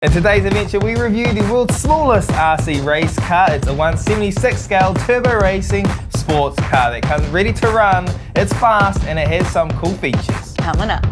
In today's adventure, we review the world's smallest RC race car. It's a 1/76 scale turbo racing sports car that comes ready to run. It's fast and it has some cool features. Coming up.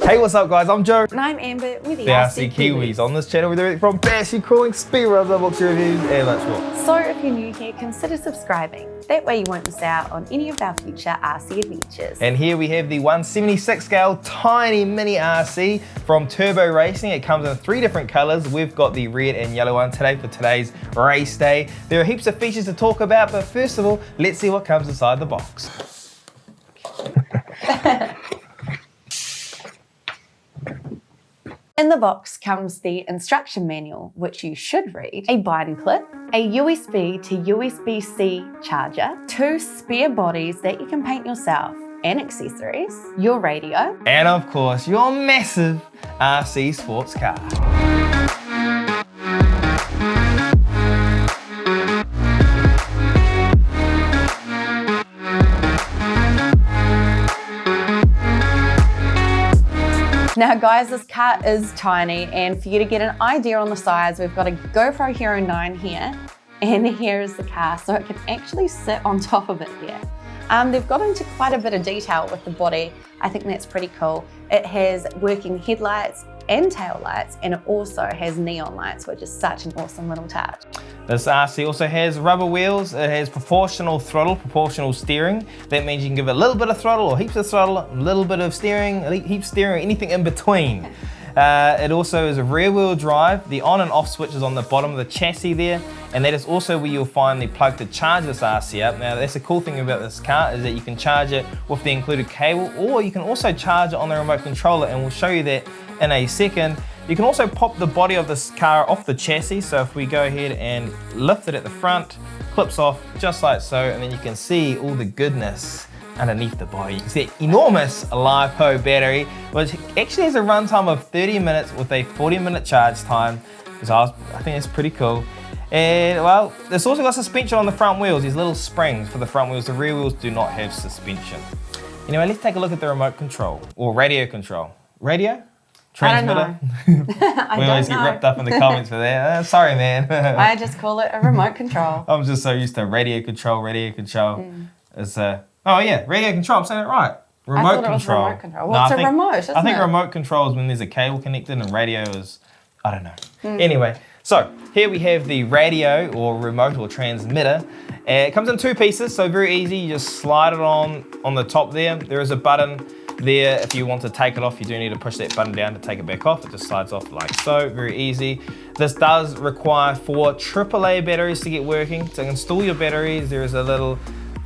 Hey, what's up guys? I'm Joe. And I'm Amber with the TheRcKiwis. On this channel we do everything from bashing, crawling, speed runs, unboxing reviews, and much more. So if you're new here, consider subscribing. That way you won't miss out on any of our future RC adventures. And here we have the 1/76 scale tiny mini RC from Turbo Racing. It comes in 3 different colors. We've got the red and yellow one today for today's race day. There are heaps of features to talk about, but first of all, let's see what comes inside the box. In the box comes the instruction manual, which you should read, a binding clip, a USB to USB-C charger, 2 spare bodies that you can paint yourself, and accessories, your radio, and of course, your massive RC sports car. Now guys, this car is tiny, and for you to get an idea on the size, we've got a GoPro Hero 9 here, and here is the car, so it can actually sit on top of it here. They've got into quite a bit of detail with the body. I think that's pretty cool. It has working headlights and tail lights, and it also has neon lights, which is such an awesome little touch. This RC also has rubber wheels. It has proportional throttle, proportional steering. That means you can give it a little bit of throttle or heaps of throttle, a little bit of steering, heaps steering, anything in between. It also is a rear wheel drive. The on and off switch is on the bottom of the chassis there, and that is also where you'll find the plug to charge this RC up. Now that's the cool thing about this car, is that you can charge it with the included cable, or you can also charge it on the remote controller, and we'll show you that in a second. You can also pop the body of this car off the chassis, so if we go ahead and lift it at the front, clips off just like so, and then you can see all the goodness underneath the body. You can see that enormous LiPo battery, which actually has a runtime of 30 minutes with a 40-minute charge time, so I think that's pretty cool. And well, there's also got suspension on the front wheels, these little springs for the front wheels. The rear wheels do not have suspension. Anyway, let's take a look at the remote control, or radio control. Radio? Transmitter? We always get ripped up in the comments for that. Sorry, man. I just call it a remote control. I'm just so used to radio control. It's oh yeah, radio control, I'm saying it right. Remote control. Remote control. Well, it's a remote, isn't it? I think remote control is when there's a cable connected, and radio is, I don't know. Anyway, so here we have the radio or remote or transmitter. It comes in 2 pieces, so very easy. You just slide it on the top there. There is a button there. If you want to take it off, you do need to push that button down to take it back off. It just slides off like so, very easy. This does require 4 AAA batteries to get working. To install your batteries, there is a little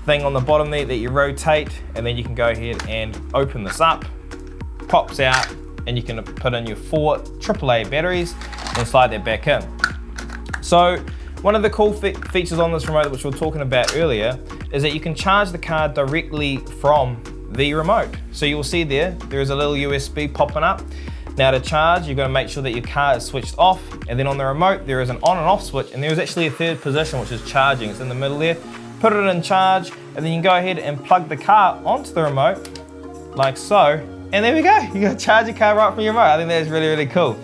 thing on the bottom there that you rotate, and then you can go ahead and open this up, pops out, and you can put in your 4 AAA batteries and slide that back in. So one of the cool features on this remote, which we were talking about earlier, is that you can charge the car directly from the remote. So you will see there is a little USB popping up. Now to charge, you've got to make sure that your car is switched off, and then on the remote there is an on and off switch, and there is actually a 3rd position, which is charging. It's in the middle there. Put it in charge, and then you can go ahead and plug the car onto the remote like so, and there we go. You can charge your car right from your remote. I think that is really, really cool.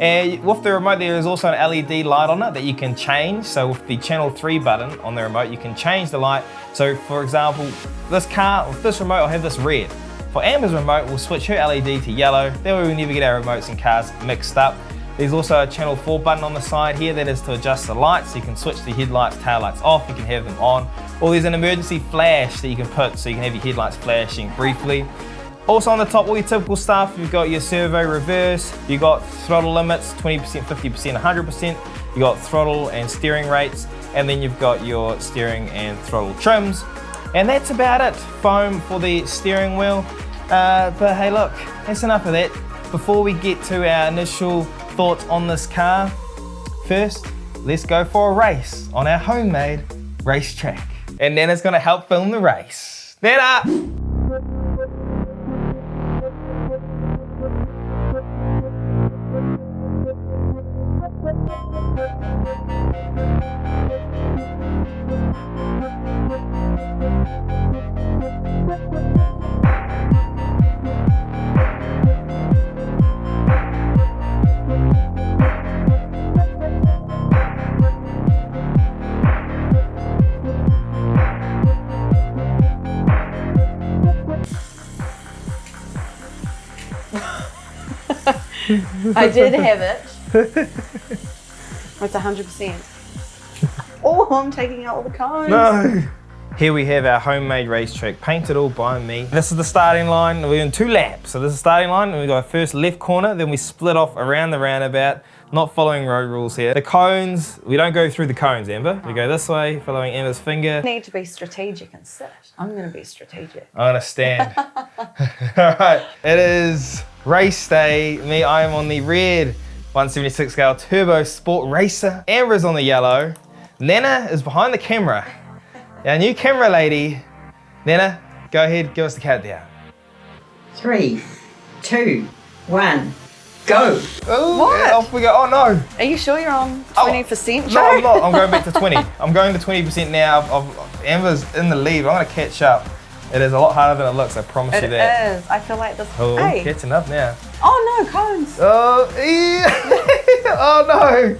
And with the remote, there is also an LED light on it that you can change. So with the channel 3 button on the remote, you can change the light. So for example, this car, with this remote, I'll have this red. For Amber's remote, we'll switch her LED to yellow. That way we never get our remotes and cars mixed up. There's also a channel 4 button on the side here that is to adjust the lights. So you can switch the headlights, tail lights off, you can have them on. Or there's an emergency flash that you can put, so you can have your headlights flashing briefly. Also on the top, all your typical stuff. You've got your servo reverse, you've got throttle limits, 20%, 50%, 100%. You've got throttle and steering rates, and then you've got your steering and throttle trims. And that's about it. Foam for the steering wheel. But hey look, that's enough of that. Before we get to our initial thoughts on this car, first, let's go for a race on our homemade racetrack. And Nana's gonna help film the race. Nana! I did have it. It's 100%. Oh, I'm taking out all the cones. No. Here we have our homemade racetrack, painted all by me. This is the starting line. We're doing 2 laps. So this is the starting line, and we got our first left corner, then we split off around the roundabout, not following road rules here. The cones, we don't go through the cones, Amber. We go this way, following Amber's finger. You need to be strategic and sit. I'm going to be strategic. I understand. All right, it is race day. I am on the red 176 scale turbo sport racer. Amber's on the yellow. Nana is behind the camera. Our new camera lady. Nana, go ahead, give us the countdown. 3, 2, 1, go. Oh, What? off we go. Oh no. Are you sure you're on 20%, Joe? No, I'm not. I'm going back to 20. I'm going to 20% now. Amber's in the lead. I'm going to catch up. It is a lot harder than it looks, I promise you that. It is. I feel like this. Oh, Hey. catching up now. Oh no, cones. Oh, oh no.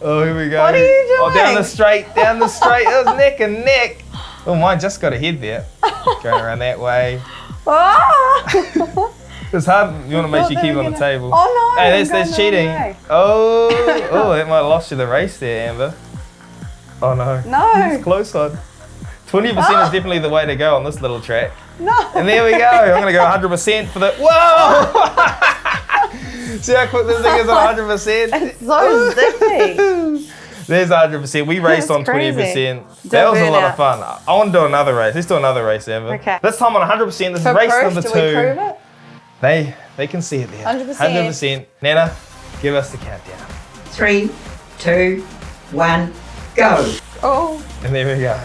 Oh, here we go. What are you doing? Oh, down the straight, down the straight. It was neck and neck. Oh, mine just got ahead there. Going around that way. Ah! It's hard. You want to make sure you keep on the table. Oh no. Hey, I'm that's going cheating. the wrong way. Oh, that might have lost you the race there, Amber. Oh no. No. It's close on. 20% is definitely the way to go on this little track. No. And there we go. I'm going to go 100% for the. Whoa! See how quick this thing is on 100%? It's so zippy. There's 100%. We raced That's on 20%. crazy. That was a Don't lot burn of fun. I want to do another race. Let's do another race, Amber. Okay. This time on 100%. This is For race proof, number do 2. we prove it? They can see it there. 100%. 100%. Nana, give us the countdown. 3, 2, 1, go. Oh. And there we go.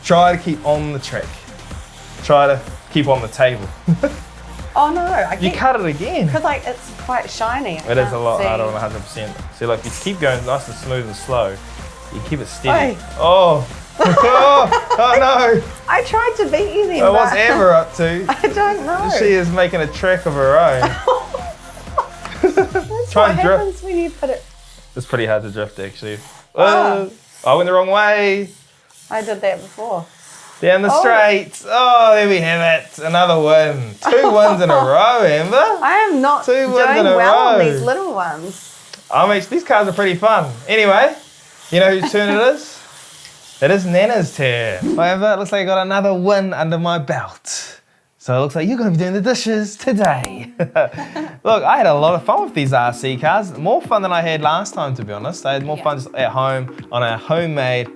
Try to keep on the track. Try to keep on the table. Oh no. I You keep, cut it again. because like it's quite shiny. It is a lot harder on 100%. See, like you keep going nice and smooth and slow. You keep it steady. Oi. Oh. Oh no. I tried to beat you then. Well, what's but Amber up to? I don't know. She is making a track of her own. That's Try what and drift. happens when you put it. It's pretty hard to drift actually. Oh. I went the wrong way. I did that before. Down the Oh. straight. Oh, there we have it. Another win. 2 wins in a row, Amber. I am not 2 wins doing in a well on row. these little ones. These cars are pretty fun. Anyway, you know whose turn it is? It is Nana's turn. However, it looks like I got another win under my belt. So it looks like you're going to be doing the dishes today. Look, I had a lot of fun with these RC cars. More fun than I had last time, to be honest. I had more fun just at home on a homemade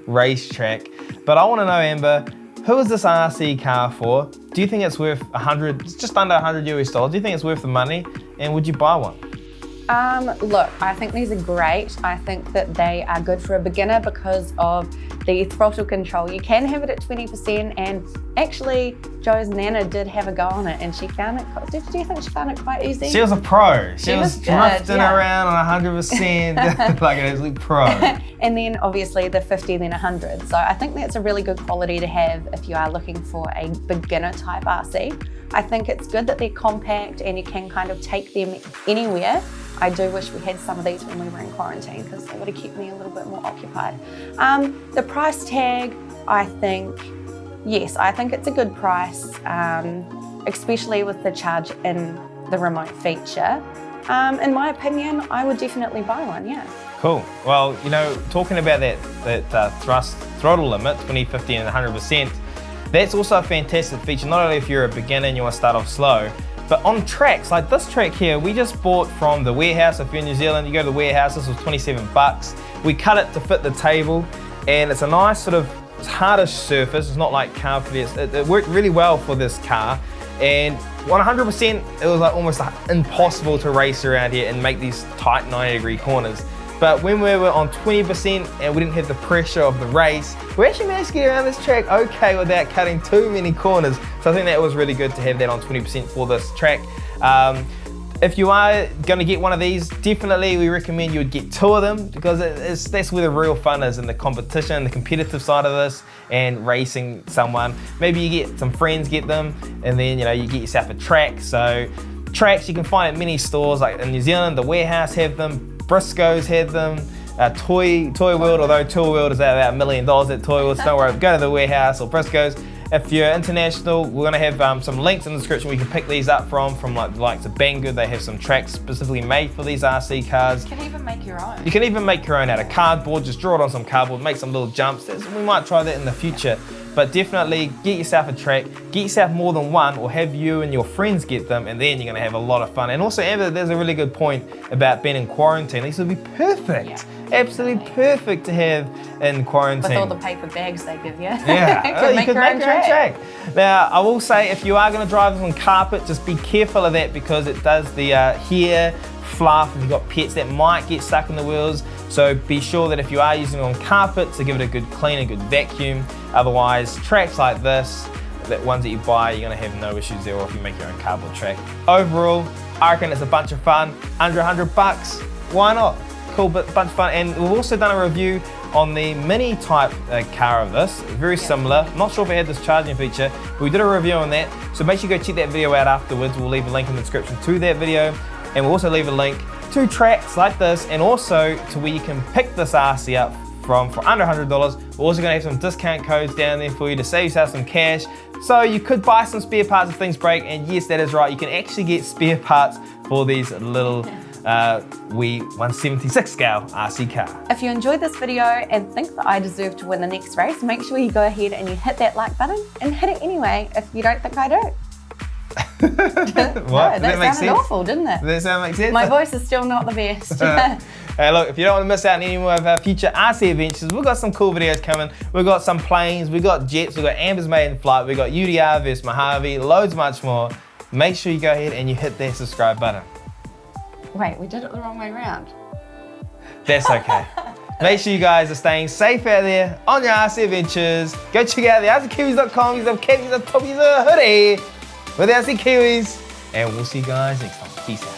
racetrack. But I want to know, Amber, who is this RC car for? Do you think it's worth 100, just under 100 US dollars? Do you think it's worth the money? And would you buy one? Look, I think these are great. I think that they are good for a beginner because of the throttle control. You can have it at 20%, and actually Joe's Nana did have a go on it and she found it, do you think she found it quite easy? She was a pro. She was good, drifting yeah. around on 100% like an absolute pro. And then obviously the 50, then 100. So I think that's a really good quality to have if you are looking for a beginner type RC. I think it's good that they're compact and you can kind of take them anywhere. I do wish we had some of these when we were in quarantine because they would have kept me a little bit more occupied. The price tag, I think, yes, I think it's a good price, especially with the charge in the remote feature. In my opinion, I would definitely buy one, yeah. Cool. Well, you know, talking about that throttle limit, 20, 50 and 100%, that's also a fantastic feature, not only if you're a beginner and you want to start off slow, but on tracks, like this track here, we just bought from the warehouse. If you're in New Zealand, you go to the warehouse, this was 27 bucks. We cut it to fit the table, and it's a nice sort of hardish surface. It's not like carpet. It worked really well for this car, and 100%, it was like almost impossible to race around here and make these tight 90-degree corners. But when we were on 20% and we didn't have the pressure of the race, we actually managed to get around this track okay without cutting too many corners. So I think that was really good to have that on 20% for this track. If you are going to get one of these, definitely we recommend you would get 2 of them, because that's where the real fun is, in the competition, the competitive side of this, and racing someone. Maybe you get some friends, get them, and then you get yourself a track. So tracks you can find at many stores, like in New Zealand, the Warehouse have them, Briscoe's had them, Toy World, although Toy World is at about $1 million at Toy World, so don't worry, go to the Warehouse or Briscoe's. If you're international, we're gonna have some links in the description where you can pick these up from like the likes of Banggood. They have some tracks specifically made for these RC cars. You can even make your own. You can even make your own out of cardboard, just draw it on some cardboard, make some little jumps. We might try that in the future. But definitely get yourself a track, get yourself more than one, or have you and your friends get them, and then you're gonna have a lot of fun. And also, Amber, there's a really good point about being in quarantine. These would be perfect. Yeah, absolutely perfect to have in quarantine. With all the paper bags they give you. Yeah, you could make your own track. Now, I will say, if you are gonna drive this on carpet, just be careful of that, because it does the hair, fluff, if you've got pets that might get stuck in the wheels. So be sure that if you are using it on carpet, to give it a good clean, a good vacuum. Otherwise, tracks like this, the ones that you buy, you're gonna have no issues there, or if you make your own cardboard track. Overall, I reckon it's a bunch of fun. Under $100, why not? Cool, bunch of fun. And we've also done a review on the mini type car of this, very similar. Not sure if it had this charging feature, but we did a review on that. So make sure you go check that video out afterwards. We'll leave a link in the description to that video. And we'll also leave a link to tracks like this, and also to where you can pick this RC up from for under $100. We're also gonna have some discount codes down there for you to save yourself some cash. So you could buy some spare parts if things break, and yes, that is right, you can actually get spare parts for these little wee 176 scale RC car. If you enjoyed this video and think that I deserve to win the next race, make sure you go ahead and you hit that like button, and hit it anyway if you don't think I do. What? No, that sounded awful, didn't it? Does that sound make sense? My voice is still not the best. Hey, look, if you don't want to miss out on any more of our future RC adventures, we've got some cool videos coming. We've got some planes, we've got jets, we've got Amber's Maiden Flight, we've got UDR versus Mojave, loads much more. Make sure you go ahead and you hit that subscribe button. Wait, we did it the wrong way around. That's okay. Make sure you guys are staying safe out there on your RC adventures. Go check out TheRcKiwis.com, use the captions on top of your hoodie with the RC Kiwis. And we'll see you guys next time. Peace out.